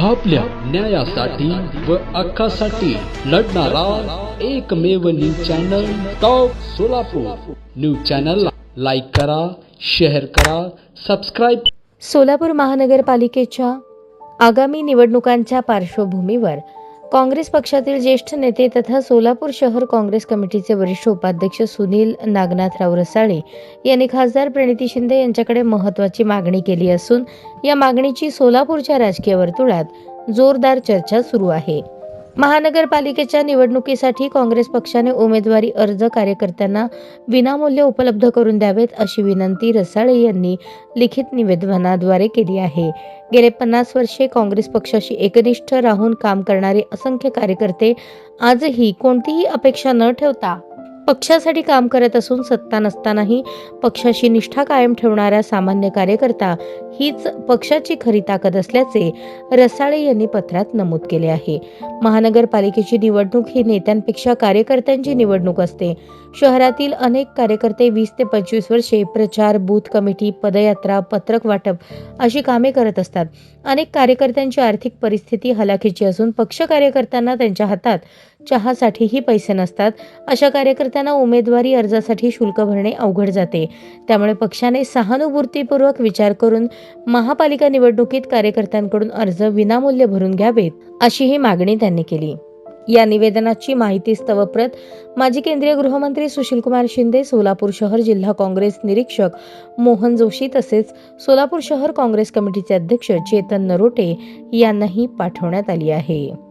आपल्या न्यायासाठी व हक्कासाठी लढणारा एकमेव news channel top Solapur. News चॅनलला लाईक करा, शेअर करा, सबस्क्राईब। सोलापूर महानगरपालिकेच्या आगामी निवडणुकांच्या पार्श्वभूमीवर काँग्रेस पक्षातील ज्येष्ठ नेते तथा सोलापूर शहर काँग्रेस कमिटीचे वरिष्ठ उपाध्यक्ष सुनील नागनाथराव रसाळे यांनी खासदार प्रणिती शिंदे यांच्याकडे महत्त्वाची मागणी केली असून या मागणीची सोलापूरच्या राजकीय वर्तुळात जोरदार चर्चा सुरू आहे। महानगरपालिकेच्या निवडणुकीसाठी काँग्रेस पक्षाने उमेदवारी अर्ज कार्यकर्त्यांना विनामूल्य उपलब्ध करून द्यावेत अशी विनंती रसाळे यांनी लिखित निवेदनाद्वारे केली आहे। गेले 50 वर्षे काँग्रेस पक्षाशी एकनिष्ठ राहून काम करणारे असंख्य कार्यकर्ते आजही कोणतीही अपेक्षा न ठेवता पक्षासाठी काम करत असून सत्ता नसतानाही पक्षाशी निष्ठा कायम ठेवणारा सामान्य कार्यकर्ता हीच पक्षाची खरी ताकद असल्याचे रसाळे यांनी पत्रात नमूद केले आहे। महानगरपालिकेची निवडणूक ही नेत्यांपेक्षा कार्यकर्त्यांची निवडणूक असते। शहरातील अनेक कार्यकर्ते 20 ते 25 वर्षे प्रचार, बूथ कमिटी, पदयात्रा, पत्रक वाटप अशी कामे करत असतात। अनेक कार्यकर्त्यांची आर्थिक परिस्थिती हलाखीची असून पक्ष कार्यकर्त्यांना त्यांच्या हातात चहासाठीही पैसे नसतात। अशा कार्यकर्त्यांना उमेदवारी अर्जासाठी शुल्क भरणे अवघड जाते। त्यामुळे पक्षाने सहानुभूतीपूर्वक विचार करून महापालिका निवडणुकीत कार्यकर्त्यांकडून अर्ज विनामूल्य भरून घ्यावेत अशी ही मागणी त्यांनी केली। या निवेदनाची माहिती स्तवप्रत माजी केंद्रीय गृहमंत्री सुशीलकुमार शिंदे, सोलापूर शहर जिल्हा काँग्रेस निरीक्षक मोहन जोशी तसेच सोलापूर शहर काँग्रेस कमिटीचे अध्यक्ष चेतन नरोटे यांनाही पाठवण्यात आली आहे।